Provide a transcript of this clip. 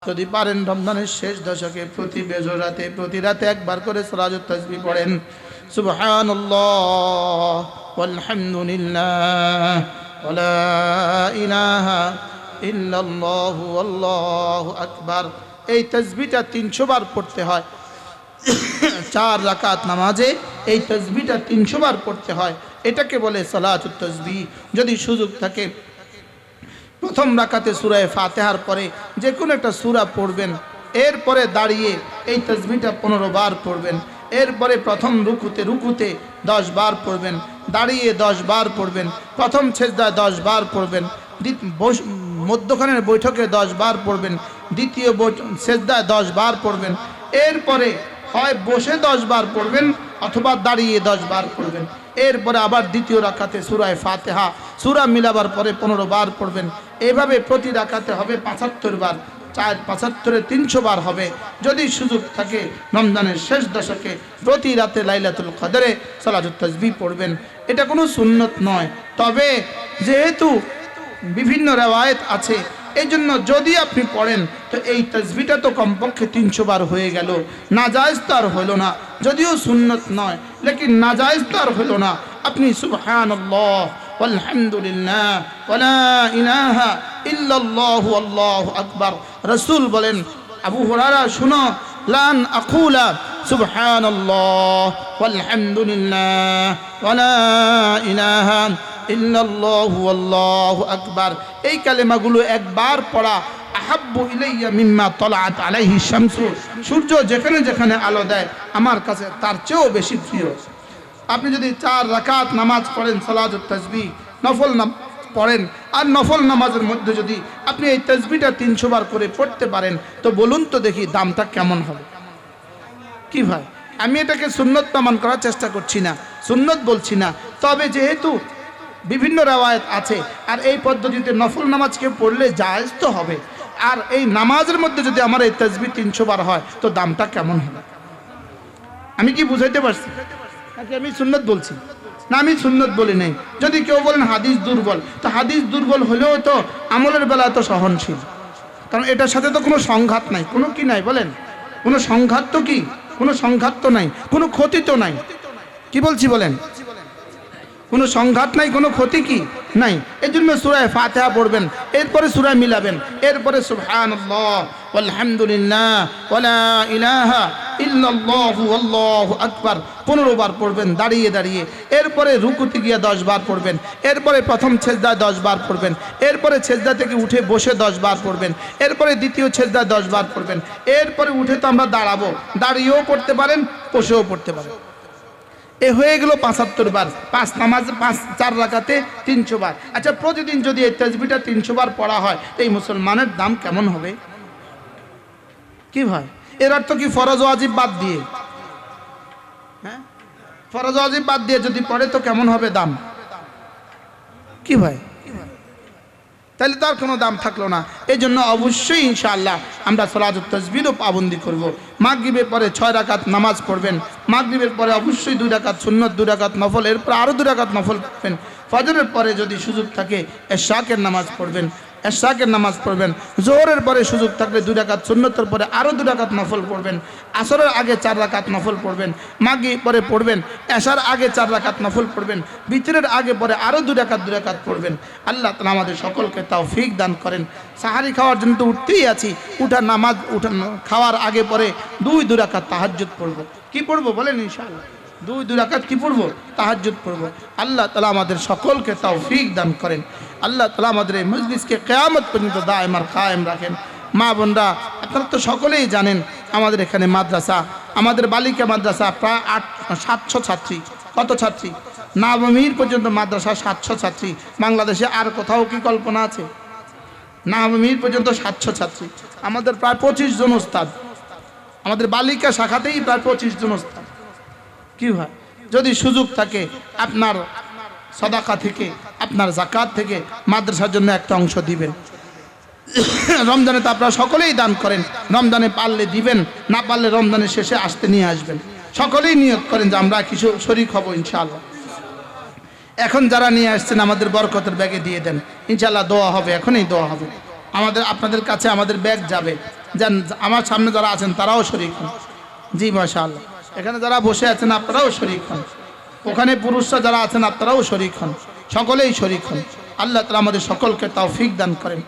যদি পারেন রমজানের শেষ দশকে প্রতি রাতে একবার করে সালাতুত তাসবিহ পড়েন। সুবহানাল্লাহ ওয়ালহামদুলিল্লাহ ওয়ালা ইলাহা ইল্লাল্লাহু আল্লাহু আকবার। এই তাসবিহটা 300 বার পড়তে হয়। 4 রাকাত নামাজে এই তাসবিহটা 300 বার পড়তে হয়। এটাকে বলে সালাতুত তাসবিহ। যদি সুযোগ থাকে প্রথম রাকাতে সূরা ফাতিহার পরে যে কোনো একটা সূরা পড়বেন, এরপরে দাঁড়িয়ে এই তাসবিহটা 15 বার পড়বেন। এরপরে প্রথম রুকুতে 10 বার পড়বেন, দাঁড়িয়ে 10 বার পড়বেন, প্রথম সেজদায় 10 বার পড়বেন, মধ্যখানের বৈঠকে 10 বার পড়বেন, দ্বিতীয় সেজদায় 10 বার পড়বেন। এরপরে হয় বসে 10 বার পড়বেন অথবা দাঁড়িয়ে 10 বার পড়বেন। এরপরে আবার দ্বিতীয় রাকাতে সূরা ফাতিহা সূরা মিলাবার পরে 15 বার পড়বেন। এভাবে প্রতি রাকাতে হবে 75 বার, 4 75 300 বার হবে। যদি সুযোগ থাকে রমজানের শেষ দশকে প্রতি রাতে লাইলাতুল কদরে সালাতুত তাসবিহ পড়বেন। এটা কোনো সুন্নত নয়, তবে যেহেতু বিভিন্ন রিওয়ায়াত আছে এই জন্য যদি আপনি পড়েন তো এই তাসবিহটা তো কমপক্ষে 300 বার হয়ে গেল। নাজায়েজ তো আর হলো না, যদিও সুন্নত নয় লেকিন নাজায়েজ তো আর হলো না। আপনি সুবহানাল্লাহ ওয়ালহামদুলিল্লাহ ওয়ালা ইলাহা ইল্লাল্লাহু আল্লাহু আকবার। রাসূল বলেন, আবু হুরায়রা শুনো, লান আকুলা সুবহানাল্লাহ ওয়ালহামদুলিল্লাহ ওয়ালা ইলাহা ইল্লাল্লাহু আল্লাহু আকবার। এই কালেমাগুলো একবার পড়া আহাব্বু ইলাইয়া মিম্মা তালাআত আলাইহি শামসু, সূর্য যেখানে যেখানে আলো দেয় আমার কাছে তার চেয়েও বেশি প্রিয়। আপনি যদি 4 রাকাত নামাজ পড়েন সালাতুত তাসবিহ, নফল পড়েন, আর নফল নামাজের মধ্যে যদি আপনি এই তাসবিহটা 300 বার করে পড়তে পারেন তো বলুন তো দেখি দামটা কেমন হবে। কি ভাই, আমি এটাকে সুন্নত প্রমাণ করার চেষ্টা করছি না, সুন্নত বলছি না, তবে যেহেতু বিভিন্ন রিওয়ায়াত আছে আর এই পদ্ধতিতে নফল নামাজকে পড়লে জায়েজ তো হবে, আর এই নামাজের মধ্যে যদি আমার এই তাসবিহ 300 বার হয় তো দামটা কেমন হবে। আমি কি বুঝাইতে পারছি নাকি আমি সুন্নত বলছি? না, আমি সুন্নত বলি নাই। যদি কেউ বলেন হাদিস দুর্বল, তো হাদিস দুর্বল হলেও তো আমলের বেলায় তো সহনশীল, কারণ এটার সাথে তো কোনো সংঘাত নাই, কোনো কি নাই বলেন, কোনো সংঘাত তো কি, কোনো সংঘাত তো নাই, কোনো ক্ষতি তো নাই। কি বলছি বলেন, কোনো সংঘাত নাই, কোনো ক্ষতি কি নাই। এই জন্য সূরা ফাতিহা পড়বেন, এরপরে সূরা মিলাবেন, এরপরে সুবহানাল্লাহ ওয়ালহামদুলিল্লাহ ওয়ালা ইলাহা ইল্লাল্লাহু আল্লাহু আকবার 15 বার পড়বেন দাঁড়িয়ে দাঁড়িয়ে। এরপরে রুকুতে গিয়ে 10 বার পড়বেন, এরপরে প্রথম সেজদায় 10 বার পড়বেন, এরপরে সেজদা থেকে উঠে বসে 10 বার পড়বেন, এরপরে দ্বিতীয় সেজদায় 10 বার পড়বেন। এরপরে উঠে তো আমরা দাঁড়াবো, দাঁড়িয়েও পড়তে পারেন, বসেও পড়তে পারেন। এ হয়ে গেল 75 বার। 4 রাকাতে 300 বার। আচ্ছা, প্রতিদিন যদি এই তাসবিহটা 300 বার পড়া হয় তো এই মুসলমানের দাম কেমন হবে? কি ভাই, এর অর্থ কি ফরজ ওয়াজিব বাদ দিয়ে? হ্যাঁ, ফরজ ওয়াজিব বাদ দিয়ে যদি পড়ে তো কেমন হবে দাম? কি ভাই, তাহলে তার কোনো দাম থাকলো না। এই জন্য অবশ্যই ইনশাআল্লাহ আমরা সালাতুত তাসবিহও পাবন্দি করব। মাগরিবের পরে 6 রাকাত নামাজ পড়বেন, মাগরিবের পরে অবশ্যই 2 রাকাত সুন্নত, 2 রাকাত নফল, এরপর আরও 2 রাকাত নফল পড়বেন। ফজরের পরে যদি সুযোগ থাকে এশাকের নামাজ পড়বেন, এশাকের নামাজ পড়বেন। জোহরের পরে সুযোগ থাকলে 2 রাকাত সুন্নতের পরে আরও 2 রাকাত নফল পড়বেন। আসরের আগে 4 রাকাত নফল পড়বেন, মাগরিব পরে পড়বেন, এশার আগে 4 রাকাত নফল পড়বেন, বিতরের আগে পরে আরও 2 রাকাত পড়বেন। আল্লাহ তাআলা আমাদের সকলকে তৌফিক দান করেন। সাহারি খাওয়ার জন্য তো উঠতেই আছি, খাওয়ার আগে পরে 2 রাকাত তাহাজ্জুদ পড়ব। কি পড়বো বলেন? ইনশাআল্লাহ 2 রাকাত কি পড়বো? তাহাজ্জুদ পড়ব। আল্লাহ তাআলা আমাদের সকলকে তৌফিক দান করেন। আল্লাহ তাআলা আমাদের এই মজলিসকে কিয়ামত পর্যন্ত দায়েম আর কায়েম রাখেন। মা বোনরা, আপনারা তো সকলেই জানেন আমাদের এখানে মাদ্রাসা, আমাদের বালিকা মাদ্রাসা প্রায় 700 ছাত্রী। কত ছাত্রী? নবমীর পর্যন্ত মাদ্রাসা 700 ছাত্রী। বাংলাদেশে আর কোথাও কি কল্পনা আছে? নবমীর পর্যন্ত 700 ছাত্রী। আমাদের প্রায় 25 জন ওস্তাদ, আমাদের বালিকা শাখাতেই প্রায় 25 জন ওস্তাদ। কি হয়, যদি সুযোগ থাকে আপনার সাদাকা থেকে, আপনার যাকাত থেকে মাদ্রাসার জন্য একটা অংশ দিবেন। রমজানে তো আপনারা সকলেই দান করেন, রমজানে পারলে দিবেন, না পারলে রমজানের শেষে আসতে নিয়ে আসবেন। সকলেই নিয়ত করেন যে আমরা কিছু শরীক হব ইনশাআল্লাহ। এখন যারা নিয়ে আসছেন আমাদের বরকতের ব্যাগে দিয়ে দেন, ইনশাআল্লাহ দোয়া হবে, এখনই দোয়া হবে। আপনাদের কাছে আমাদের ব্যাগ যাবে, যেন আমার সামনে যারা আছেন তারাও শরীক হন। জি মাশাআল্লাহ, এখানে যারা বসে আছেন আপনারাও শরীক হন, ওখানে পুরুষরা যারা আছেন আপনারাও শরীক হন, সকলেই শরীক হন। আল্লাহ তাআলা আমাদের সকলকে তৌফিক দান করেন।